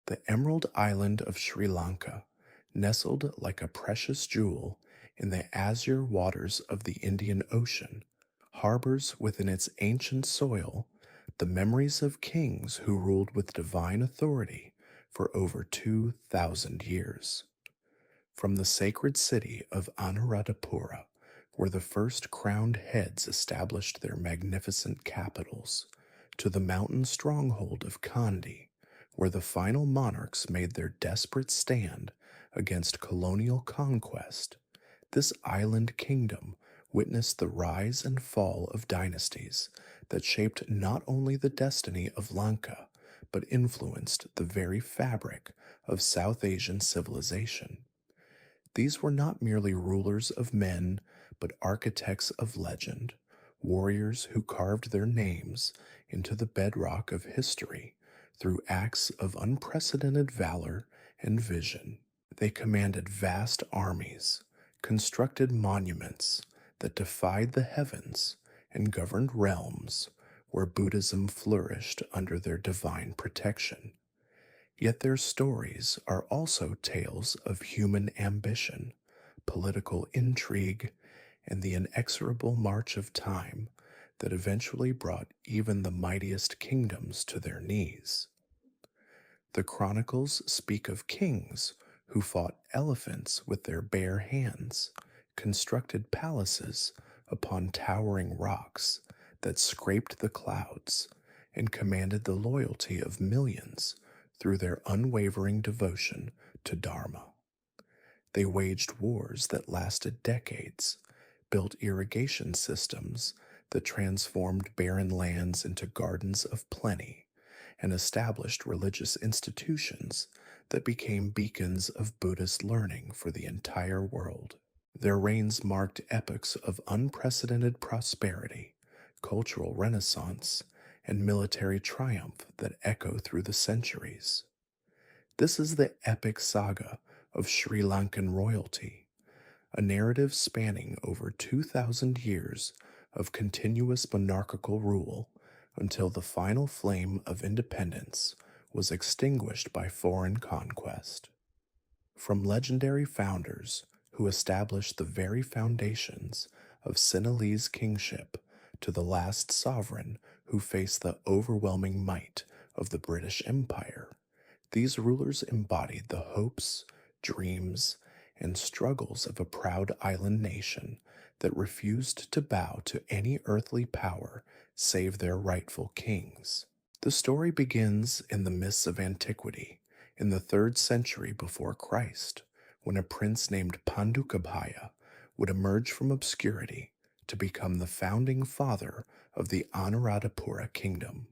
The Emerald Island of Sri Lanka, nestled like a precious jewel in the azure waters of the Indian Ocean, harbors within its ancient soil the memories of kings who ruled with divine authority for over 2,000 years. From the sacred city of Anuradhapura, where the first crowned heads established their magnificent capitals, to the mountain stronghold of Kandy, where the final monarchs made their desperate stand against colonial conquest, this island kingdom witnessed the rise and fall of dynasties that shaped not only the destiny of Lanka, but influenced the very fabric of South Asian civilization. These were not merely rulers of men, but architects of legend, warriors who carved their names into the bedrock of history through acts of unprecedented valor and vision. They commanded vast armies, constructed monuments that defied the heavens, and governed realms where Buddhism flourished under their divine protection. Yet their stories are also tales of human ambition, political intrigue, and the inexorable march of time that eventually brought even the mightiest kingdoms to their knees. The chronicles speak of kings who fought elephants with their bare hands, constructed palaces upon towering rocks that scraped the clouds, and commanded the loyalty of millions through their unwavering devotion to Dharma. They waged wars that lasted decades, built irrigation systems that transformed barren lands into gardens of plenty, and established religious institutions that became beacons of Buddhist learning for the entire world. Their reigns marked epochs of unprecedented prosperity, cultural renaissance, and military triumph that echo through the centuries. This is the epic saga of Sri Lankan royalty, a narrative spanning over 2,000 years of continuous monarchical rule until the final flame of independence was extinguished by foreign conquest. From legendary founders who established the very foundations of Sinhalese kingship to the last sovereign who faced the overwhelming might of the British Empire, these rulers embodied the hopes, dreams, and struggles of a proud island nation that refused to bow to any earthly power save their rightful kings. The story begins in the mists of antiquity, in the 3rd century before Christ, when a prince named Pandukabaya would emerge from obscurity to become the founding father of the Anuradhapura Kingdom.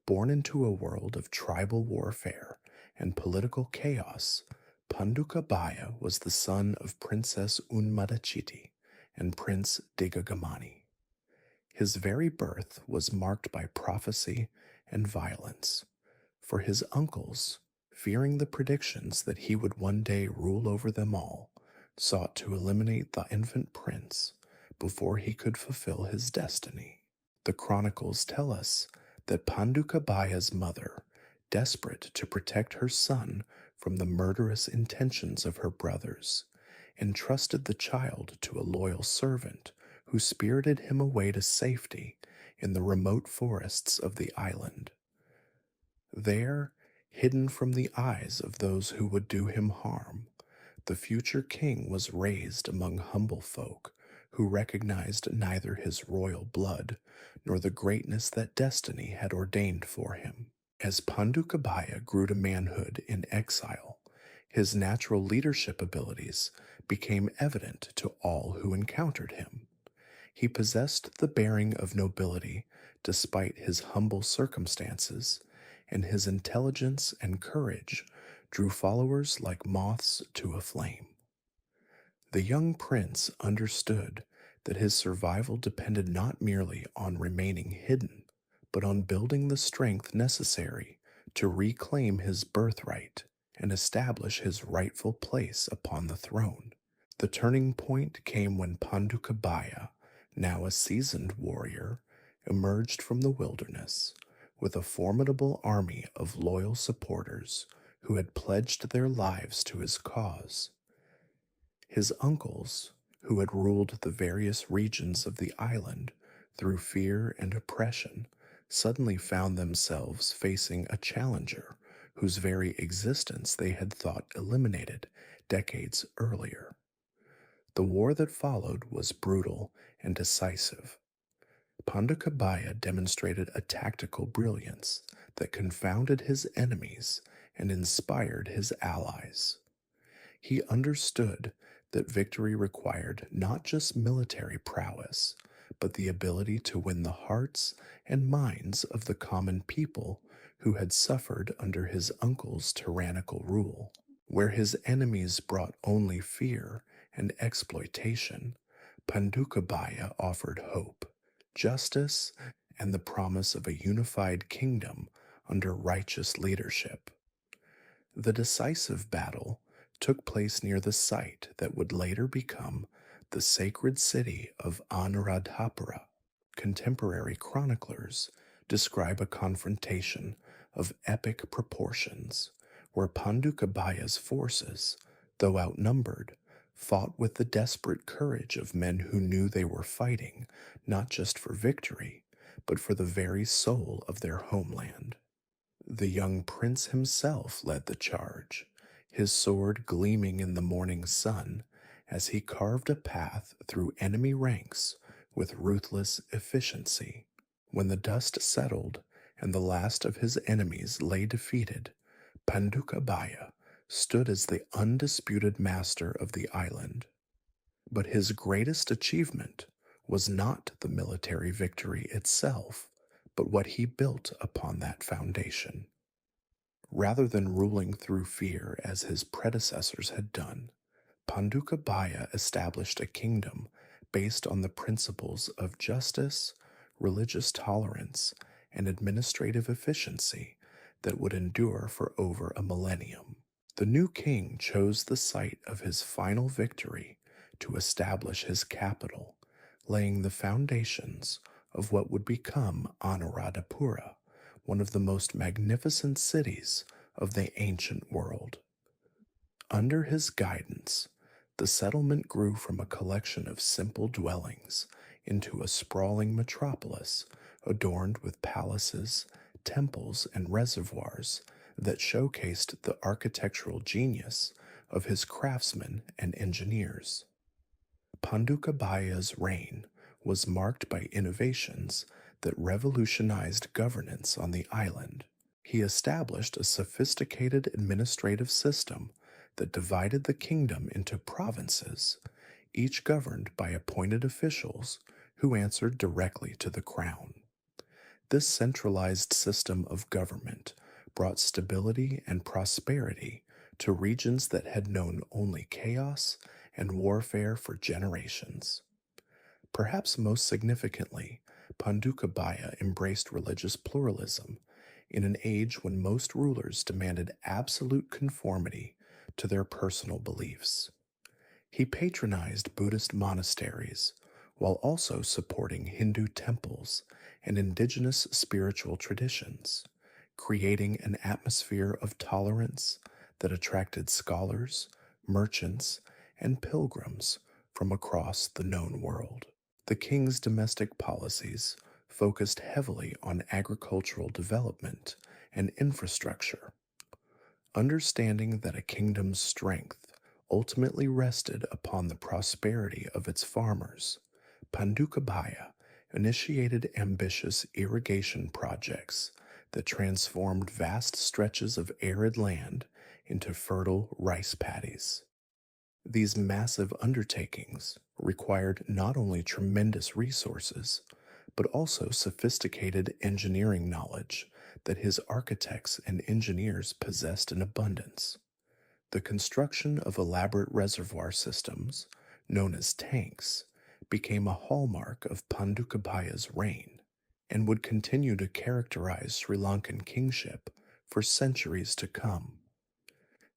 Born into a world of tribal warfare and political chaos, Pandukabaya was the son of Princess Unmadachiti and Prince Digagamani. His very birth was marked by prophecy and violence, for his uncles, fearing the predictions that he would one day rule over them all, sought to eliminate the infant prince before he could fulfill his destiny. The chronicles tell us that Pandukabaya's mother, desperate to protect her son from the murderous intentions of her brothers, entrusted the child to a loyal servant who spirited him away to safety in the remote forests of the island. There, hidden from the eyes of those who would do him harm, the future king was raised among humble folk who recognized neither his royal blood nor the greatness that destiny had ordained for him. As Pandukabaya grew to manhood in exile, his natural leadership abilities became evident to all who encountered him. He possessed the bearing of nobility despite his humble circumstances, and his intelligence and courage drew followers like moths to a flame. The young prince understood that his survival depended not merely on remaining hidden, but on building the strength necessary to reclaim his birthright and establish his rightful place upon the throne. The turning point came when Pandukabaya, now a seasoned warrior, emerged from the wilderness with a formidable army of loyal supporters who had pledged their lives to his cause. His uncles, who had ruled the various regions of the island through fear and oppression, suddenly found themselves facing a challenger whose very existence they had thought eliminated decades earlier. The war that followed was brutal and decisive. Pandukabaya demonstrated a tactical brilliance that confounded his enemies and inspired his allies. He understood that victory required not just military prowess, but the ability to win the hearts and minds of the common people who had suffered under his uncle's tyrannical rule. Where his enemies brought only fear and exploitation, Pandukabaya offered hope, justice, and the promise of a unified kingdom under righteous leadership. The decisive battle took place near the site that would later become the sacred city of Anuradhapura. Contemporary chroniclers describe a confrontation of epic proportions where Pandukabaya's forces, though outnumbered, fought with the desperate courage of men who knew they were fighting not just for victory, but for the very soul of their homeland. The young prince himself led the charge, his sword gleaming in the morning sun as he carved a path through enemy ranks with ruthless efficiency. When the dust settled and the last of his enemies lay defeated, Pandukabaya stood as the undisputed master of the island. But his greatest achievement was not the military victory itself, but what he built upon that foundation. Rather than ruling through fear as his predecessors had done, Pandukabaya established a kingdom based on the principles of justice, religious tolerance, and administrative efficiency that would endure for over a millennium. The new king chose the site of his final victory to establish his capital, laying the foundations of what would become Anuradhapura, one of the most magnificent cities of the ancient world. Under his guidance, the settlement grew from a collection of simple dwellings into a sprawling metropolis adorned with palaces, temples, and reservoirs that showcased the architectural genius of his craftsmen and engineers. Pandukabaya's reign was marked by innovations that revolutionized governance on the island. He established a sophisticated administrative system that divided the kingdom into provinces, each governed by appointed officials who answered directly to the crown. This centralized system of government brought stability and prosperity to regions that had known only chaos and warfare for generations. Perhaps most significantly, Pandukabaya embraced religious pluralism in an age when most rulers demanded absolute conformity to their personal beliefs. He patronized Buddhist monasteries while also supporting Hindu temples and indigenous spiritual traditions, creating an atmosphere of tolerance that attracted scholars, merchants, and pilgrims from across the known world. The king's domestic policies focused heavily on agricultural development and infrastructure. Understanding that a kingdom's strength ultimately rested upon the prosperity of its farmers, Pandukabaya initiated ambitious irrigation projects that transformed vast stretches of arid land into fertile rice paddies. These massive undertakings required not only tremendous resources, but also sophisticated engineering knowledge that his architects and engineers possessed in abundance. The construction of elaborate reservoir systems, known as tanks, became a hallmark of Pandukabaya's reign and would continue to characterize Sri Lankan kingship for centuries to come.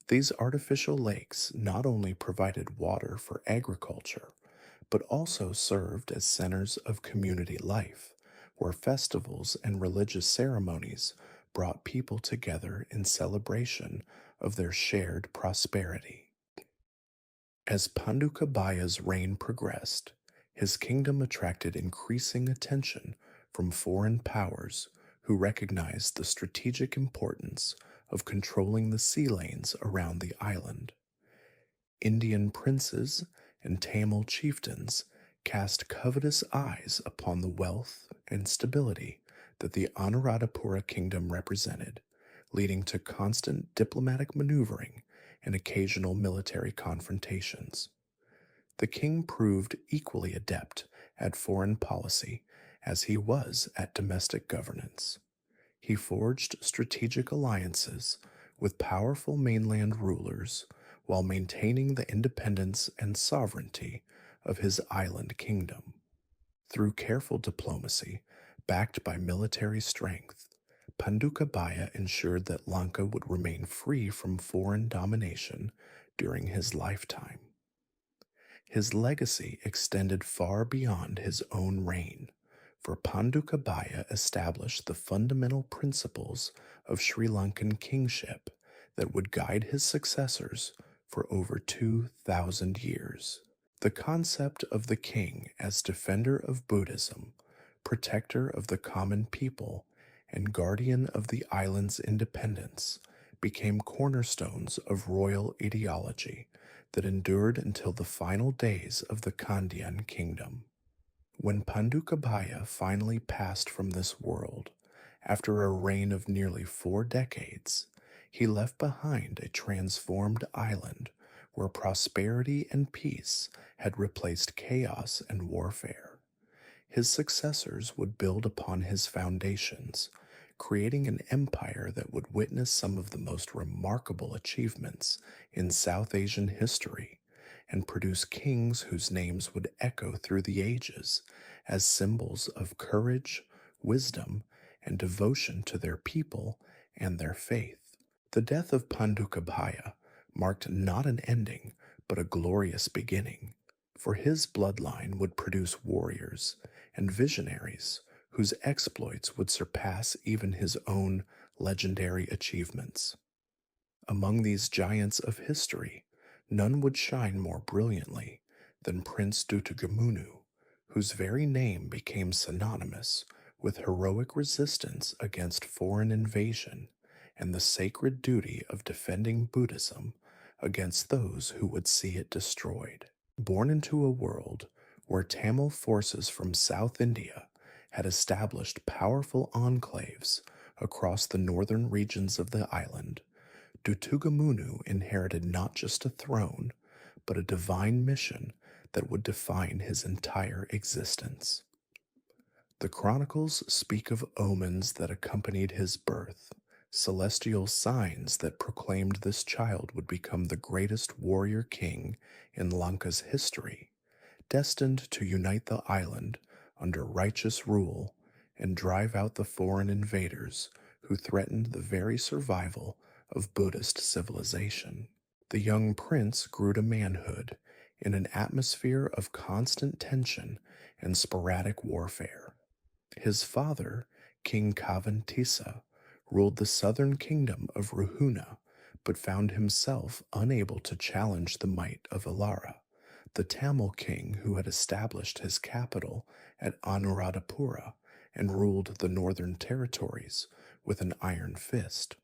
These artificial lakes not only provided water for agriculture, but also served as centers of community life, where festivals and religious ceremonies brought people together in celebration of their shared prosperity. As Pandukabaya's reign progressed, his kingdom attracted increasing attention from foreign powers who recognized the strategic importance of controlling the sea lanes around the island. Indian princes and Tamil chieftains cast covetous eyes upon the wealth and stability that the Anuradhapura Kingdom represented, leading to constant diplomatic maneuvering and occasional military confrontations. The king proved equally adept at foreign policy as he was at domestic governance. He forged strategic alliances with powerful mainland rulers while maintaining the independence and sovereignty of his island kingdom. Through careful diplomacy, backed by military strength, Pandukabaya ensured that Lanka would remain free from foreign domination during his lifetime. His legacy extended far beyond his own reign, for Pandukabaya established the fundamental principles of Sri Lankan kingship that would guide his successors for over 2,000 years. The concept of the king as defender of Buddhism, protector of the common people, and guardian of the island's independence became cornerstones of royal ideology that endured until the final days of the Kandyan Kingdom. When Pandukabaya finally passed from this world, after a reign of nearly 4 decades, he left behind a transformed island where prosperity and peace had replaced chaos and warfare. His successors would build upon his foundations, creating an empire that would witness some of the most remarkable achievements in South Asian history and produce kings whose names would echo through the ages as symbols of courage, wisdom, and devotion to their people and their faith. The death of Pandukabaya marked not an ending, but a glorious beginning, for his bloodline would produce warriors and visionaries whose exploits would surpass even his own legendary achievements. Among these giants of history, none would shine more brilliantly than Prince Dutugemunu, whose very name became synonymous with heroic resistance against foreign invasion and the sacred duty of defending Buddhism against those who would see it destroyed. Born into a world where Tamil forces from South India had established powerful enclaves across the northern regions of the island, Dutugemunu inherited not just a throne, but a divine mission that would define his entire existence. The chronicles speak of omens that accompanied his birth, celestial signs that proclaimed this child would become the greatest warrior king in Lanka's history, destined to unite the island under righteous rule and drive out the foreign invaders who threatened the very survival of Buddhist civilization. The young prince grew to manhood in an atmosphere of constant tension and sporadic warfare. His father, King Kandyan Tissa, ruled the southern kingdom of Ruhuna, but found himself unable to challenge the might of Alara, the Tamil king who had established his capital at Anuradhapura and ruled the northern territories with an iron fist.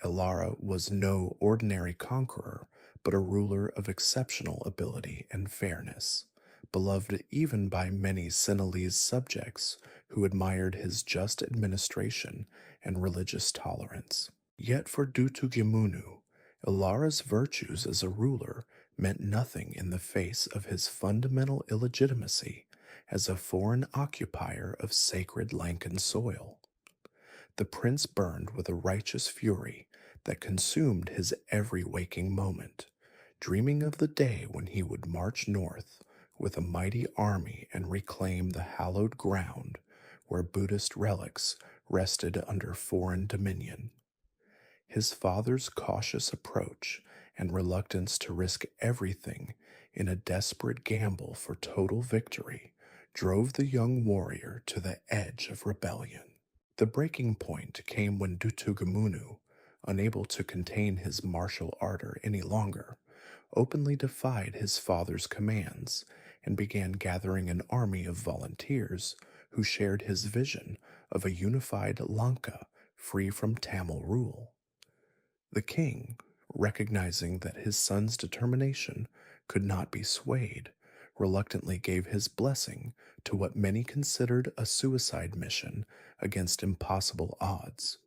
Alara was no ordinary conqueror, but a ruler of exceptional ability and fairness, beloved even by many Sinhalese subjects who admired his just administration and religious tolerance. Yet for Dutugemunu, Alara's virtues as a ruler meant nothing in the face of his fundamental illegitimacy as a foreign occupier of sacred Lankan soil. The prince burned with a righteous fury that consumed his every waking moment, dreaming of the day when he would march north with a mighty army and reclaim the hallowed ground where Buddhist relics rested under foreign dominion. His father's cautious approach and reluctance to risk everything in a desperate gamble for total victory drove the young warrior to the edge of rebellion. The breaking point came when Dutugemunu, unable to contain his martial ardor any longer, openly defied his father's commands and began gathering an army of volunteers who shared his vision of a unified Lanka free from Tamil rule. The king, recognizing that his son's determination could not be swayed, reluctantly gave his blessing to what many considered a suicide mission against impossible odds.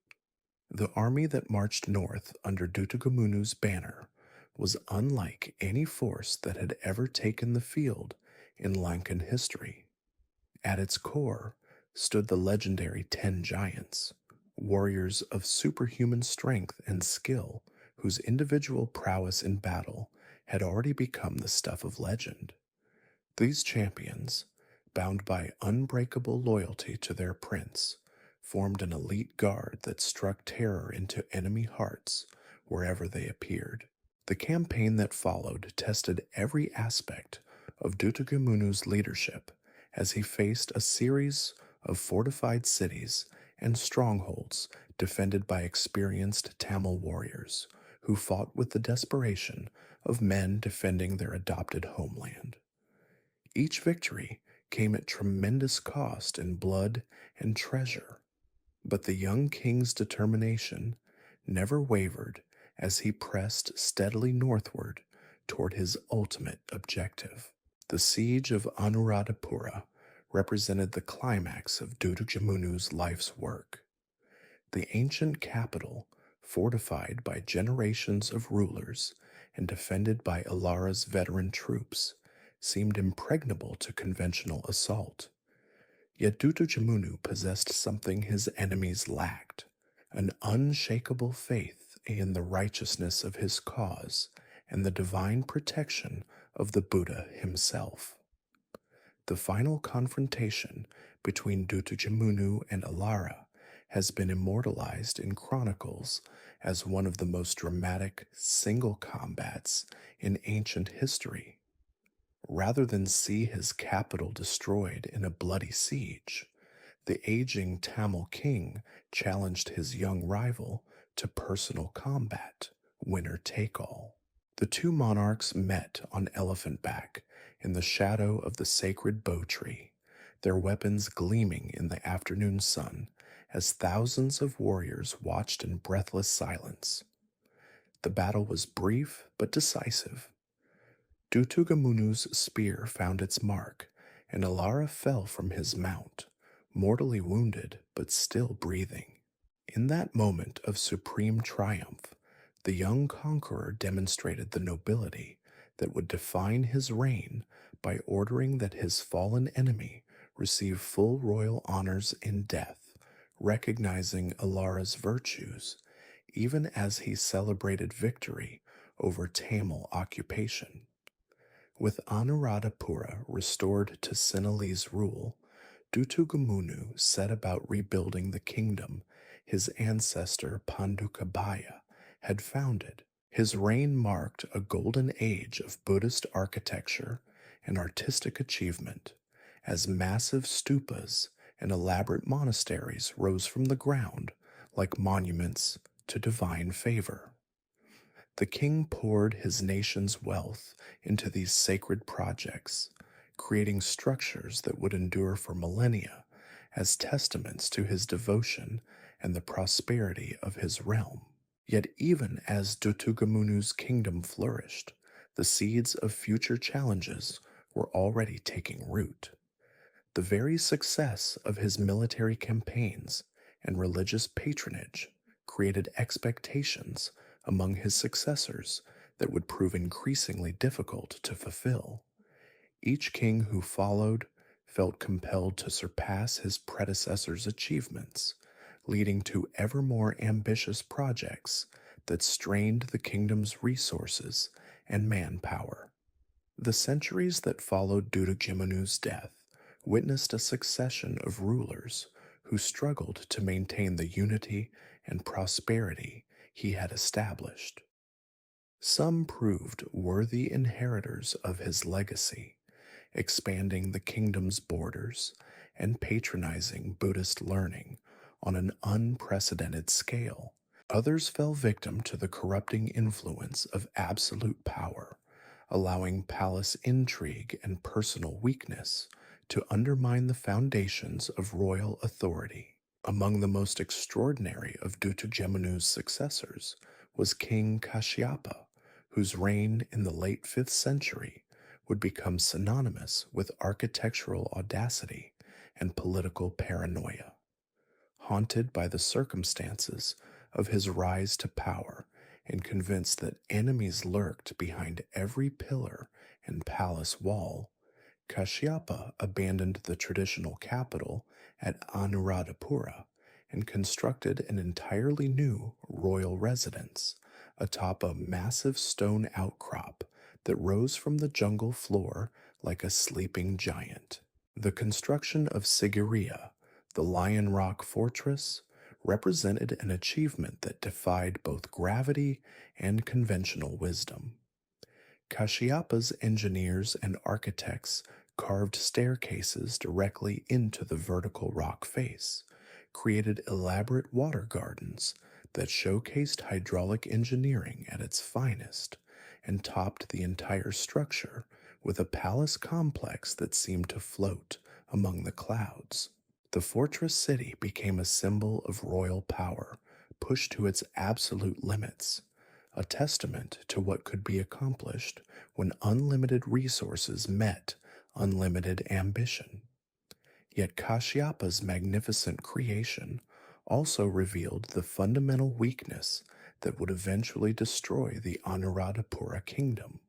The army that marched north under Dutugemunu's banner was unlike any force that had ever taken the field in Lankan history. At its core stood the legendary 10 Giants, warriors of superhuman strength and skill whose individual prowess in battle had already become the stuff of legend. These champions, bound by unbreakable loyalty to their prince, formed an elite guard that struck terror into enemy hearts wherever they appeared. The campaign that followed tested every aspect of Dutugemunu's leadership as he faced a series of fortified cities and strongholds defended by experienced Tamil warriors who fought with the desperation of men defending their adopted homeland. Each victory came at tremendous cost in blood and treasure, but the young king's determination never wavered as he pressed steadily northward toward his ultimate objective. The siege of Anuradhapura represented the climax of Dutugemunu's life's work. The ancient capital, fortified by generations of rulers and defended by Alara's veteran troops, seemed impregnable to conventional assault. Yet Dutugemunu possessed something his enemies lacked, an unshakable faith in the righteousness of his cause and the divine protection of the Buddha himself. The final confrontation between Dutugemunu and Alara has been immortalized in chronicles as one of the most dramatic single combats in ancient history. Rather than see his capital destroyed in a bloody siege, the aging Tamil king challenged his young rival to personal combat, winner take all. The two monarchs met on elephant back in the shadow of the sacred bo tree, their weapons gleaming in the afternoon sun as thousands of warriors watched in breathless silence. The battle was brief but decisive. Dutugemunu's spear found its mark, and Alara fell from his mount, mortally wounded but still breathing. In that moment of supreme triumph, the young conqueror demonstrated the nobility that would define his reign by ordering that his fallen enemy receive full royal honors in death, recognizing Alara's virtues, even as he celebrated victory over Tamil occupation. With Anuradhapura restored to Sinhalese rule, Dutugemunu set about rebuilding the kingdom his ancestor Pandukabaya had founded. His reign marked a golden age of Buddhist architecture and artistic achievement, as massive stupas and elaborate monasteries rose from the ground like monuments to divine favor. The king poured his nation's wealth into these sacred projects, creating structures that would endure for millennia as testaments to his devotion and the prosperity of his realm. Yet even as Dutugemunu's kingdom flourished, the seeds of future challenges were already taking root. The very success of his military campaigns and religious patronage created expectations among his successors that would prove increasingly difficult to fulfill. Each king who followed felt compelled to surpass his predecessor's achievements, leading to ever more ambitious projects that strained the kingdom's resources and manpower. The centuries that followed Dutugemunu's death witnessed a succession of rulers who struggled to maintain the unity and prosperity he had established. Some proved worthy inheritors of his legacy, expanding the kingdom's borders and patronizing Buddhist learning on an unprecedented scale. Others fell victim to the corrupting influence of absolute power, allowing palace intrigue and personal weakness to undermine the foundations of royal authority. Among the most extraordinary of Dutugemunu's successors was King Kashyapa, whose reign in the late 5th century would become synonymous with architectural audacity and political paranoia. Haunted by the circumstances of his rise to power and convinced that enemies lurked behind every pillar and palace wall, Kashyapa abandoned the traditional capital at Anuradhapura and constructed an entirely new royal residence atop a massive stone outcrop that rose from the jungle floor like a sleeping giant. The construction of Sigiriya, the Lion Rock fortress, represented an achievement that defied both gravity and conventional wisdom. Kashyapa's engineers and architects carved staircases directly into the vertical rock face, created elaborate water gardens that showcased hydraulic engineering at its finest, and topped the entire structure with a palace complex that seemed to float among the clouds. The fortress city became a symbol of royal power, pushed to its absolute limits, a testament to what could be accomplished when unlimited resources met unlimited ambition. Yet Kashyapa's magnificent creation also revealed the fundamental weakness that would eventually destroy the Anuradhapura Kingdom.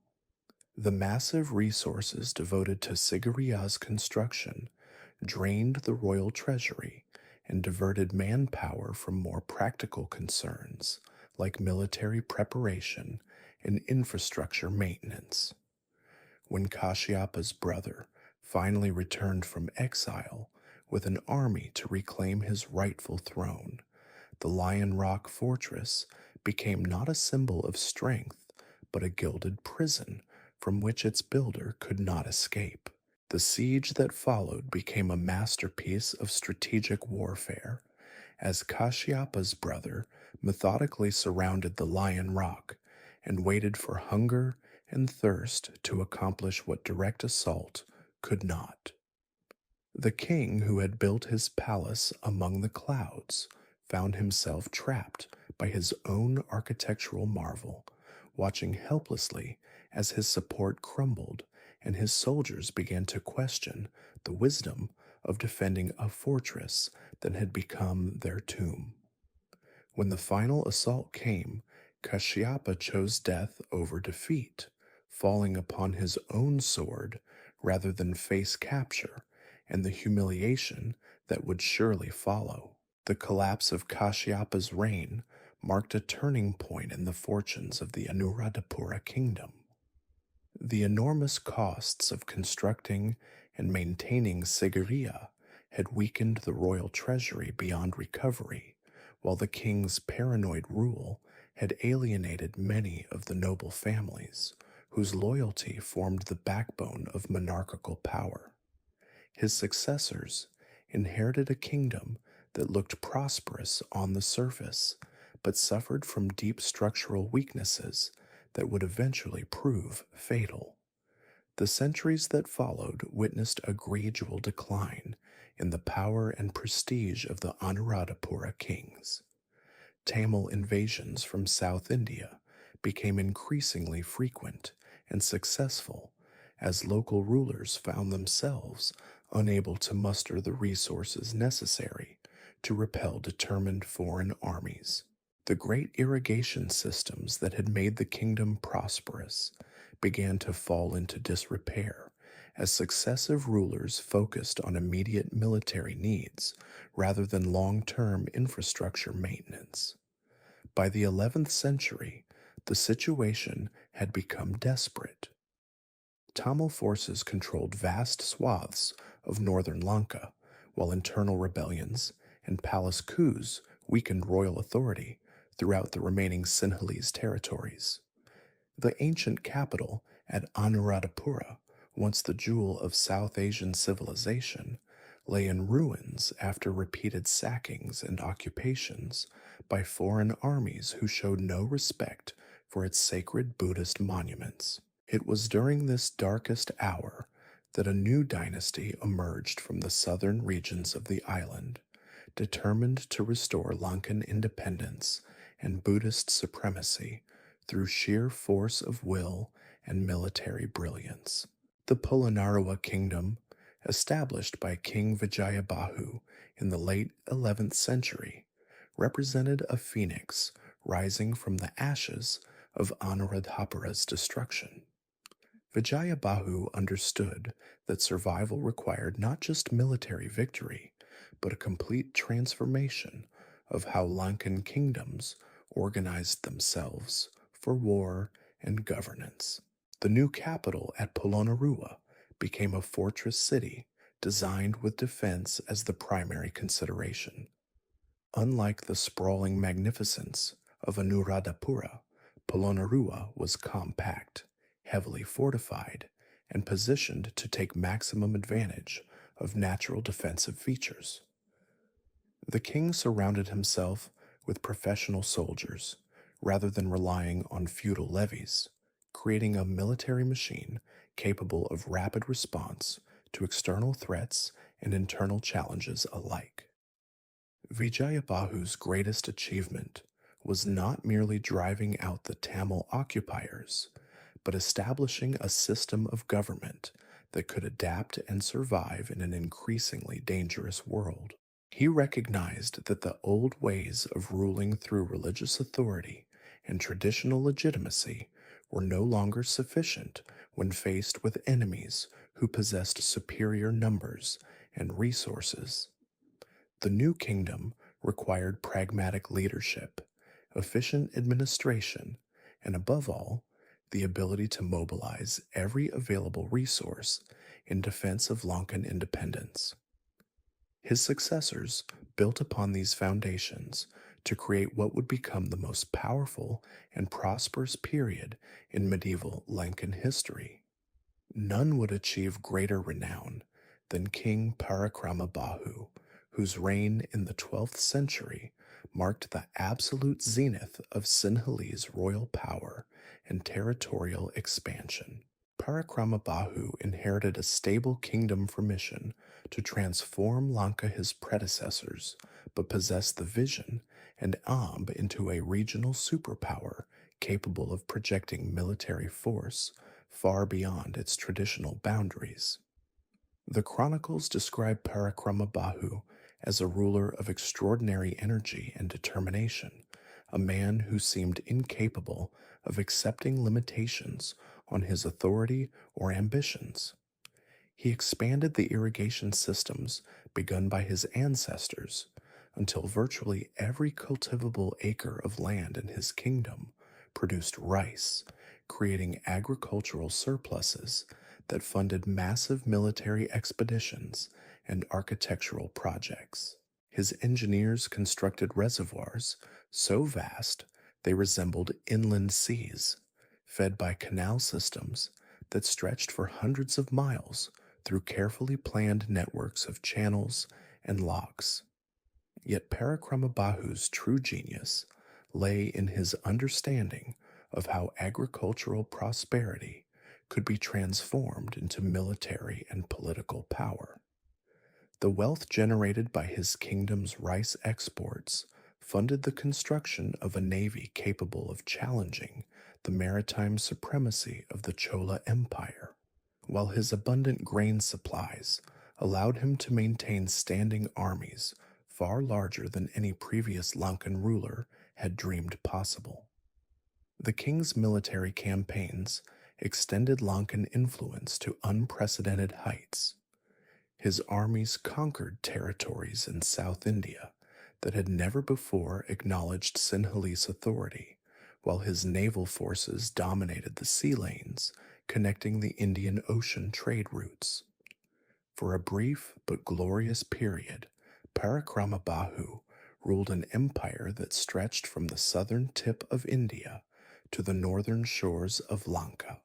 The massive resources devoted to Sigiriya's construction drained the royal treasury and diverted manpower from more practical concerns like military preparation and infrastructure maintenance. When Kashyapa's brother finally returned from exile with an army to reclaim his rightful throne, the Lion Rock fortress became not a symbol of strength, but a gilded prison from which its builder could not escape. The siege that followed became a masterpiece of strategic warfare, as Kashyapa's brother methodically surrounded the Lion Rock and waited for hunger and thirst to accomplish what direct assault could not. The king who had built his palace among the clouds found himself trapped by his own architectural marvel, watching helplessly as his support crumbled and his soldiers began to question the wisdom of defending a fortress that had become their tomb. When the final assault came, Kashyapa chose death over defeat, falling upon his own sword rather than face capture and the humiliation that would surely follow. The collapse of Kashyapa's reign marked a turning point in the fortunes of the Anuradhapura Kingdom. The enormous costs of constructing and maintaining Sigiriya had weakened the royal treasury beyond recovery, while the king's paranoid rule had alienated many of the noble families, whose loyalty formed the backbone of monarchical power. His successors inherited a kingdom that looked prosperous on the surface, but suffered from deep structural weaknesses that would eventually prove fatal. The centuries that followed witnessed a gradual decline in the power and prestige of the Anuradhapura kings. Tamil invasions from South India became increasingly frequent and successful as local rulers found themselves unable to muster the resources necessary to repel determined foreign armies. The great irrigation systems that had made the kingdom prosperous began to fall into disrepair as successive rulers focused on immediate military needs rather than long-term infrastructure maintenance. By the 11th century, the situation had become desperate. Tamil forces controlled vast swaths of northern Lanka, while internal rebellions and palace coups weakened royal authority throughout the remaining Sinhalese territories. The ancient capital at Anuradhapura once the jewel of South Asian civilization, lay in ruins after repeated sackings and occupations by foreign armies who showed no respect for its sacred Buddhist monuments. It was during this darkest hour that a new dynasty emerged from the southern regions of the island, determined to restore Lankan independence and Buddhist supremacy through sheer force of will and military brilliance. The Polonnaruwa Kingdom, established by King Vijayabahu in the late 11th century, represented a phoenix rising from the ashes of Anuradhapura's destruction. Vijayabahu understood that survival required not just military victory, but a complete transformation of how Lankan kingdoms organized themselves for war and governance. The new capital at Polonnaruwa became a fortress city designed with defense as the primary consideration. Unlike the sprawling magnificence of Anuradhapura, Polonnaruwa was compact, heavily fortified, and positioned to take maximum advantage of natural defensive features. The king surrounded himself with professional soldiers rather than relying on feudal levies, creating a military machine capable of rapid response to external threats and internal challenges alike. Vijayabahu's greatest achievement was not merely driving out the Tamil occupiers, but establishing a system of government that could adapt and survive in an increasingly dangerous world. He recognized that the old ways of ruling through religious authority and traditional legitimacy were no longer sufficient when faced with enemies who possessed superior numbers and resources. The new kingdom required pragmatic leadership, efficient administration, and above all, the ability to mobilize every available resource in defense of Lankan independence. His successors built upon these foundations to create what would become the most powerful and prosperous period in medieval Lankan history. None would achieve greater renown than King Parakramabahu, whose reign in the 12th century marked the absolute zenith of Sinhalese royal power and territorial expansion. Parakramabahu inherited a stable kingdom for mission to transform Lanka his predecessors, but possessed the vision and into a regional superpower capable of projecting military force far beyond its traditional boundaries. The chronicles describe Parakramabahu as a ruler of extraordinary energy and determination, a man who seemed incapable of accepting limitations on his authority or ambitions. He expanded the irrigation systems begun by his ancestors until virtually every cultivable acre of land in his kingdom produced rice, creating agricultural surpluses that funded massive military expeditions and architectural projects. His engineers constructed reservoirs so vast they resembled inland seas, fed by canal systems that stretched for hundreds of miles through carefully planned networks of channels and locks. Yet Parakramabahu's true genius lay in his understanding of how agricultural prosperity could be transformed into military and political power. The wealth generated by his kingdom's rice exports funded the construction of a navy capable of challenging the maritime supremacy of the Chola Empire, while his abundant grain supplies allowed him to maintain standing armies far larger than any previous Lankan ruler had dreamed possible. The king's military campaigns extended Lankan influence to unprecedented heights. His armies conquered territories in South India that had never before acknowledged Sinhalese authority, while his naval forces dominated the sea lanes connecting the Indian Ocean trade routes. For a brief but glorious period, Parakramabahu ruled an empire that stretched from the southern tip of India to the northern shores of Lanka,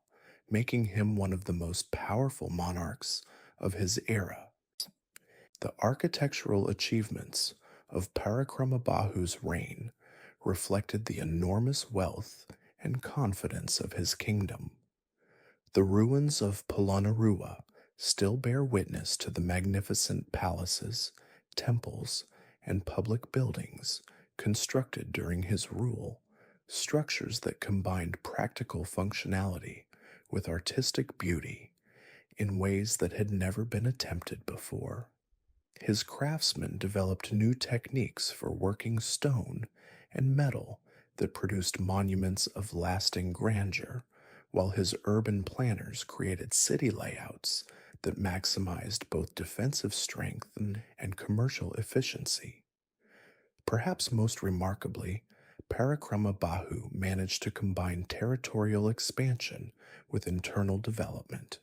making him one of the most powerful monarchs of his era. The architectural achievements of Parakramabahu's reign reflected the enormous wealth and confidence of his kingdom. The ruins of Polonnaruwa still bear witness to the magnificent palaces, temples, and public buildings constructed during his rule, structures that combined practical functionality with artistic beauty in ways that had never been attempted before. His craftsmen developed new techniques for working stone and metal that produced monuments of lasting grandeur, while his urban planners created city layouts that maximized both defensive strength and commercial efficiency. Perhaps most remarkably, Parakramabahu managed to combine territorial expansion with internal development,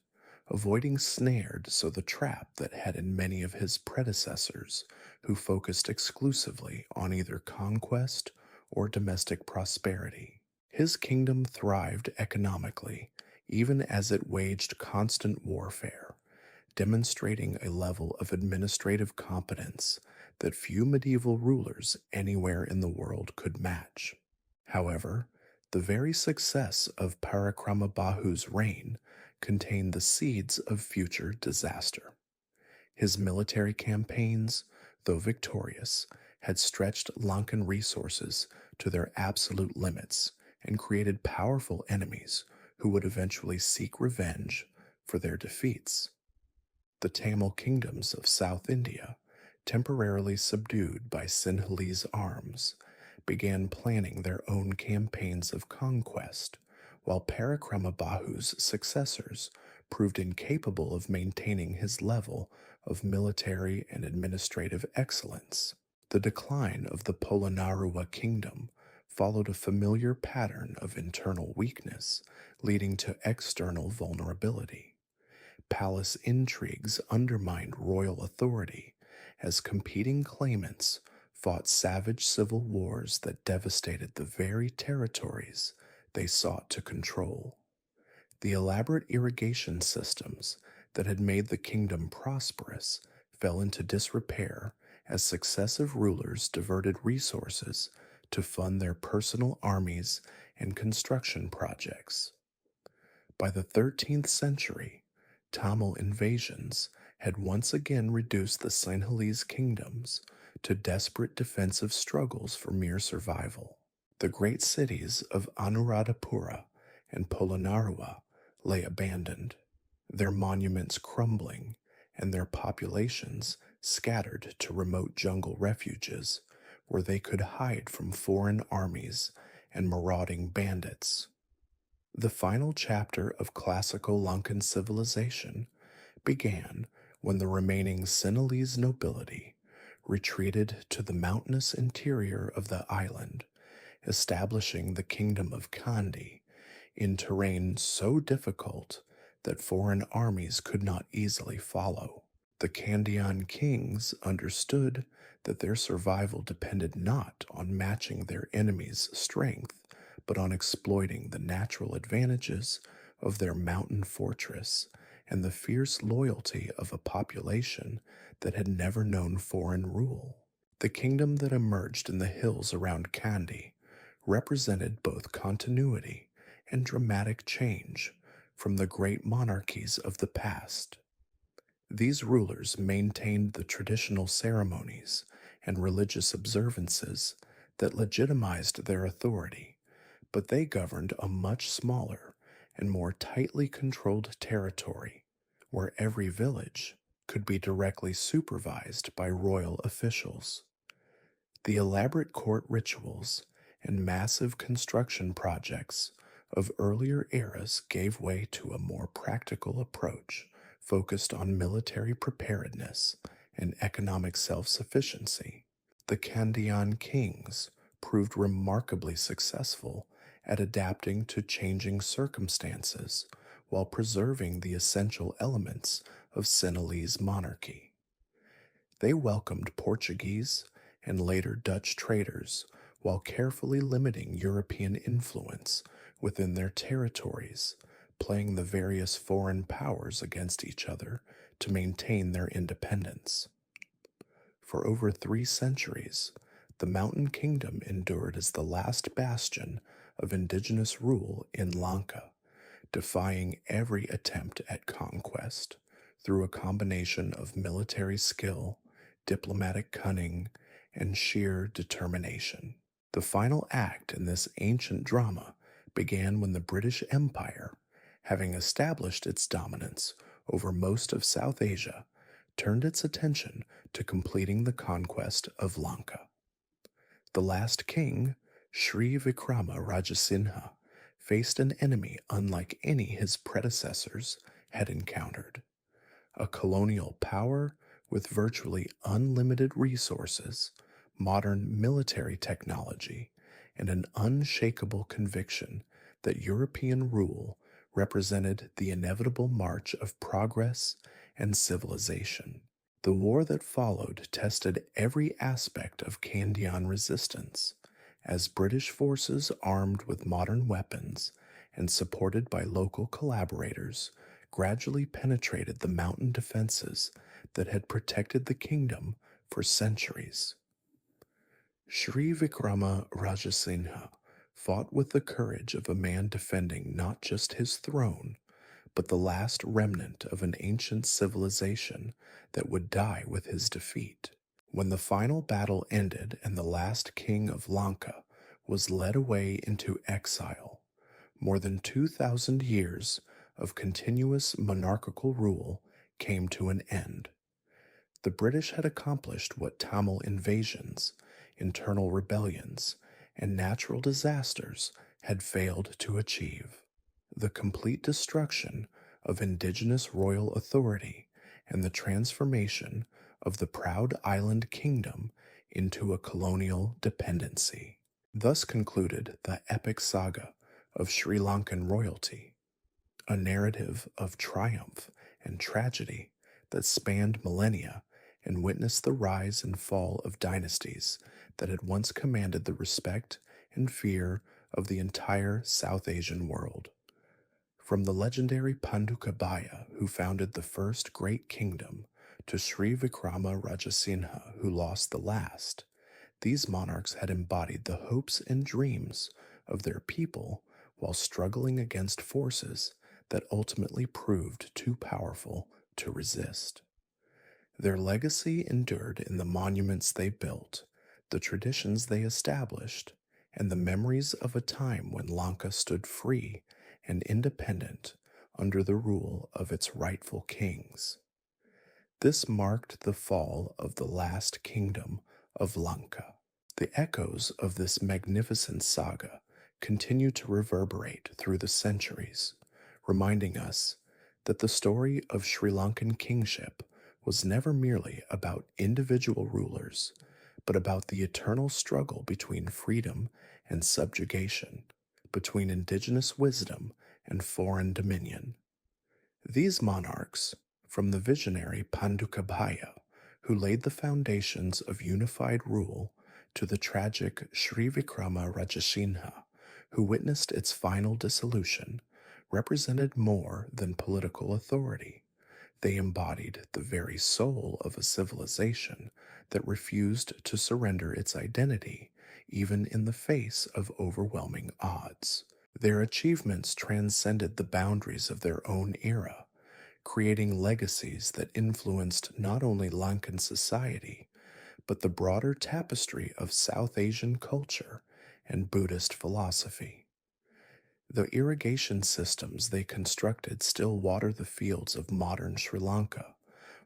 avoiding the trap that had in many of his predecessors who focused exclusively on either conquest or domestic prosperity. His kingdom thrived economically, even as it waged constant warfare, demonstrating a level of administrative competence that few medieval rulers anywhere in the world could match. However, the very success of Parakramabahu's reign contained the seeds of future disaster. His military campaigns, though victorious, had stretched Lankan resources to their absolute limits and created powerful enemies who would eventually seek revenge for their defeats. The Tamil kingdoms of South India, temporarily subdued by Sinhalese arms, began planning their own campaigns of conquest, while Parakramabahu's successors proved incapable of maintaining his level of military and administrative excellence. The decline of the Polonnaruwa Kingdom followed a familiar pattern of internal weakness, leading to external vulnerability. Palace intrigues undermined royal authority as competing claimants fought savage civil wars that devastated the very territories they sought to control. The elaborate irrigation systems that had made the kingdom prosperous fell into disrepair as successive rulers diverted resources to fund their personal armies and construction projects. By the 13th century, Tamil invasions had once again reduced the Sinhalese kingdoms to desperate defensive struggles for mere survival. The great cities of Anuradhapura and Polonnaruwa lay abandoned, their monuments crumbling and their populations scattered to remote jungle refuges where they could hide from foreign armies and marauding bandits. The final chapter of classical Lankan civilization began when the remaining Sinhalese nobility retreated to the mountainous interior of the island, establishing the kingdom of Kandy in terrain so difficult that foreign armies could not easily follow. The Kandyan kings understood that their survival depended not on matching their enemies' strength, but on exploiting the natural advantages of their mountain fortress and the fierce loyalty of a population that had never known foreign rule. The kingdom that emerged in the hills around Kandy represented both continuity and dramatic change from the great monarchies of the past. These rulers maintained the traditional ceremonies and religious observances that legitimized their authority, but they governed a much smaller and more tightly controlled territory, where every village could be directly supervised by royal officials. The elaborate court rituals and massive construction projects of earlier eras gave way to a more practical approach focused on military preparedness and economic self-sufficiency. The Kandyan kings proved remarkably successful at adapting to changing circumstances while preserving the essential elements of Sinhalese monarchy. They welcomed Portuguese and later Dutch traders while carefully limiting European influence within their territories playing the various foreign powers against each other to maintain their independence. For over 3 centuries, the Mountain Kingdom endured as the last bastion of indigenous rule in Lanka, defying every attempt at conquest through a combination of military skill, diplomatic cunning, and sheer determination. The final act in this ancient drama began when the British Empire, having established its dominance over most of South Asia, turned its attention to completing the conquest of Lanka. The last king, Sri Vikrama Rajasinha, faced an enemy unlike any his predecessors had encountered, a colonial power with virtually unlimited resources, modern military technology, and an unshakable conviction that European rule represented the inevitable march of progress and civilization. The war that followed tested every aspect of Kandyan resistance, as British forces armed with modern weapons and supported by local collaborators gradually penetrated the mountain defenses that had protected the kingdom for centuries. Sri Vikrama Rajasinha fought with the courage of a man defending not just his throne, but the last remnant of an ancient civilization that would die with his defeat. When the final battle ended and the last king of Lanka was led away into exile, more than 2,000 years of continuous monarchical rule came to an end. The British had accomplished what Tamil invasions, internal rebellions, and natural disasters had failed to achieve: the complete destruction of indigenous royal authority and the transformation of the proud island kingdom into a colonial dependency. Thus concluded the epic saga of Sri Lankan royalty, a narrative of triumph and tragedy that spanned millennia and witnessed the rise and fall of dynasties that had once commanded the respect and fear of the entire South Asian world. From the legendary Pandukabaya, who founded the first great kingdom, to Sri Vikrama Rajasinha, who lost the last, these monarchs had embodied the hopes and dreams of their people while struggling against forces that ultimately proved too powerful to resist. Their legacy endured in the monuments they built, the traditions they established, and the memories of a time when Lanka stood free and independent under the rule of its rightful kings. This marked the fall of the last kingdom of Lanka. The echoes of this magnificent saga continue to reverberate through the centuries, reminding us that the story of Sri Lankan kingship was never merely about individual rulers, but about the eternal struggle between freedom and subjugation, between indigenous wisdom and foreign dominion. These monarchs, from the visionary Pandukabaya, who laid the foundations of unified rule, to the tragic Sri Vikrama Rajasinha, who witnessed its final dissolution, represented more than political authority. They embodied the very soul of a civilization that refused to surrender its identity, even in the face of overwhelming odds. Their achievements transcended the boundaries of their own era, creating legacies that influenced not only Lankan society, but the broader tapestry of South Asian culture and Buddhist philosophy. The irrigation systems they constructed still water the fields of modern Sri Lanka,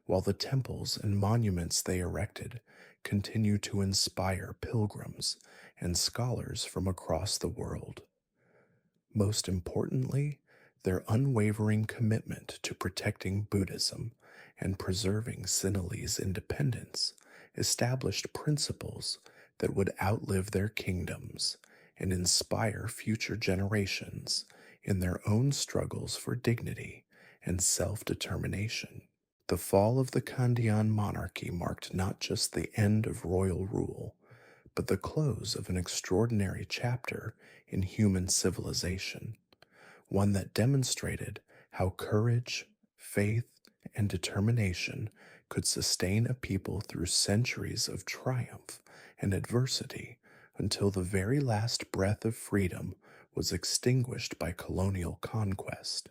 while the temples and monuments they erected continue to inspire pilgrims and scholars from across the world. Most importantly, their unwavering commitment to protecting Buddhism and preserving Sinhalese independence established principles that would outlive their kingdoms and inspire future generations in their own struggles for dignity and self-determination. The fall of the Kandyan monarchy marked not just the end of royal rule, but the close of an extraordinary chapter in human civilization, one that demonstrated how courage, faith, and determination could sustain a people through centuries of triumph and adversity until the very last breath of freedom was extinguished by colonial conquest.